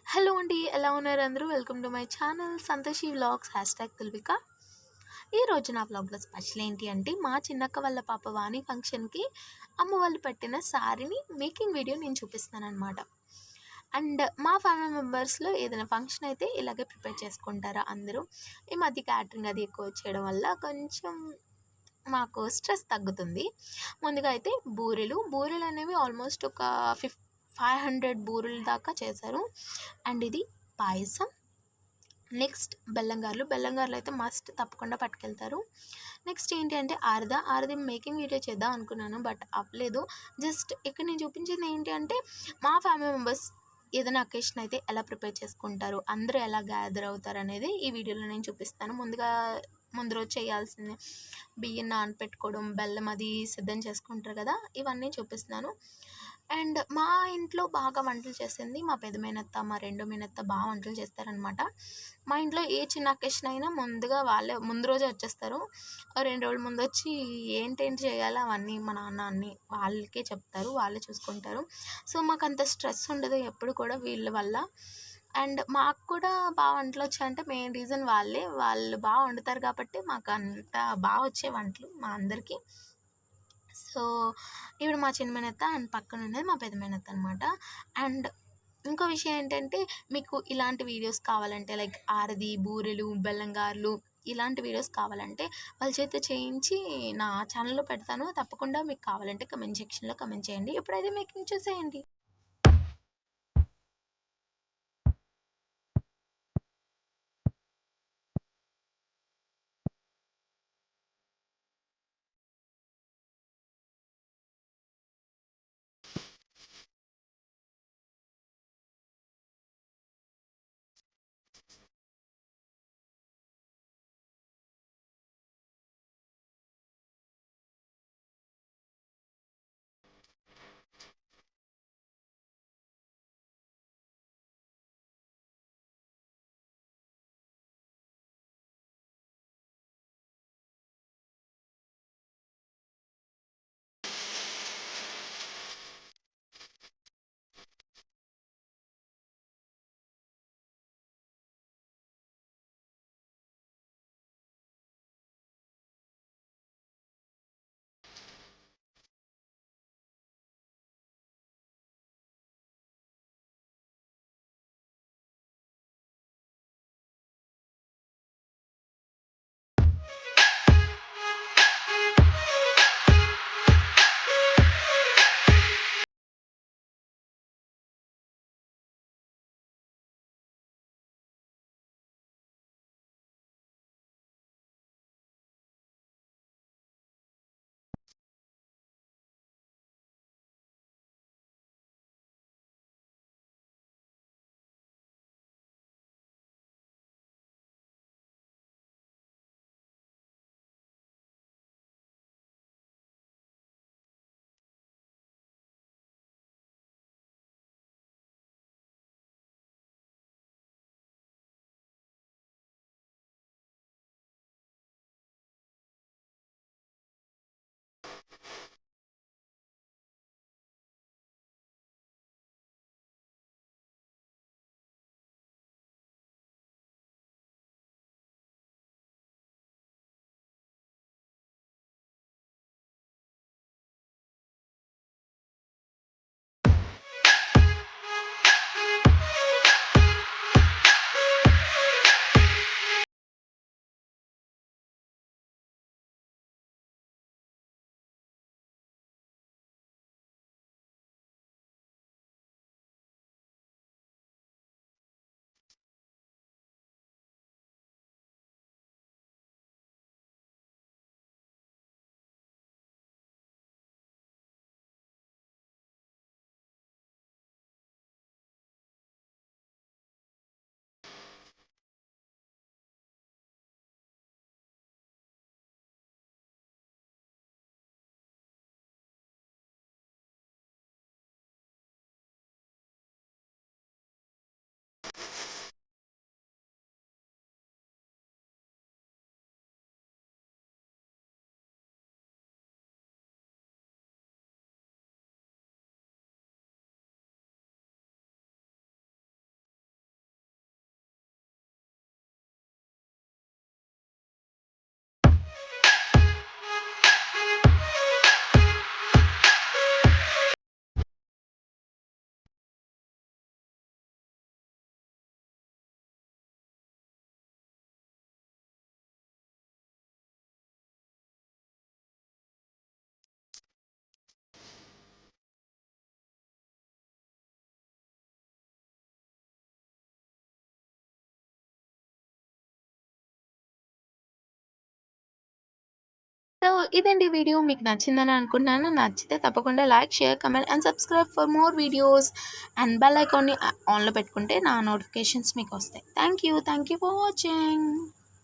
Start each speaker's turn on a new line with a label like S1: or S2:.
S1: Hello అండి. ఎలా ఉన్నారు అందరూ? Welcome to my channel Santoshi vlogs #తుల్విక. ఈరోజు నా వ్లాగ్‌లో స్పెషల్ ఏంటి అంటే, మా చిన్నక్క వాళ్ళ పాప వాణి ఫంక్షన్‌కి అమ్మ వాళ్ళు పెట్టిన శారీని మేకింగ్ వీడియో నేను చూపిస్తాననమాట. అండ్ మా ఫ్యామిలీ మెంబర్స్‌లో ఏదైనా ఫంక్షన్ అయితే ఇలాగే ప్రిపేర్ చేసుకుంటారా అందరూ. ఈ మధ్య క్యాటరింగ్ అది ఎక్కువ వచ్చేయడం వల్ల కొంచెం మాకు స్ట్రెస్ తగ్గుతుంది. ముందుగా అయితే బూరెలనేవి ఆల్మోస్ట్ ఒక 500 బూరెల దాకా చేశారు. అండ్ ఇది పాయసం. నెక్స్ట్ బెల్లం గారెలు అయితే మస్ట్ తప్పకుండా పట్టుకెళ్తారు. నెక్స్ట్ ఏంటి అంటే ఆరది మేకింగ్ వీడియో చేద్దాం అనుకున్నాను. బట్ అవ్వలేదు. జస్ట్ ఇక్కడ నేను చూపించింది ఏంటి అంటే, మా ఫ్యామిలీ మెంబర్స్ ఏదైనా అకేషన్ అయితే ఎలా ప్రిపేర్ చేసుకుంటారు, అందరూ ఎలా గ్యాదర్ అవుతారు అనేది ఈ వీడియోలో నేను చూపిస్తాను. ముందు రోజు చేయాల్సింది బియ్యం నానపెట్టుకోవడం, బెల్లం అది సిద్ధం చేసుకుంటారు కదా, ఇవన్నీ చూపిస్తున్నాను. అండ్ మా ఇంట్లో బాగా వంటలు చేసింది మా పెద్ద మేనత్త, మా రెండో మేనత్త బాగా వంటలు చేస్తారనమాట. మా ఇంట్లో ఏ చిన్న అకేషన్ అయినా ముందుగా వాళ్ళే ముందు రోజే వచ్చేస్తారు. 2 రోజుల ముందొచ్చి ఏంటేంటి చేయాలో అవన్నీ మా నాన్న అన్నీ వాళ్ళకే చెప్తారు. వాళ్ళే చూసుకుంటారు. సో, మాకంత స్ట్రెస్ ఉండదు ఎప్పుడు కూడా వీళ్ళ వల్ల. అండ్ మాకు కూడా బాగా వంటలొచ్చాయంటే మెయిన్ రీజన్ వాళ్ళే. వాళ్ళు బాగా వండుతారు కాబట్టి మాకంత బాగా వచ్చాయి వంటలు మా అందరికీ. సో, ఇప్పుడు మా చిన్న మేనత్త అండ్ పక్కనున్నది మా పెద్ద మేనత్త అనమాట. అండ్ ఇంకో విషయం ఏంటంటే, మీకు ఇలాంటి వీడియోస్ కావాలంటే లైక్ ఆరది, బూరెలు, బెల్లంగారెలు ఇలాంటి వీడియోస్ కావాలంటే వాళ్ళ చేత చేయించి నా ఛానల్‌లో పెడతాను. తప్పకుండా మీకు కావాలంటే కమెంట్ సెక్షన్‌లో కమెంట్ చేయండి. ఇప్పుడైతే మేకింగ్ చూసేయండి. సో ఇదండి వీడియో. మీకు నచ్చిందని అనుకుంటున్నాను. నచ్చితే తప్పకుండా like, share, comment and subscribe for more videos. And bell ఐకాన్ని ఆన్లో పెట్టుకుంటే నా నోటిఫికేషన్స్ మీకు వస్తాయి. Thank you for watching.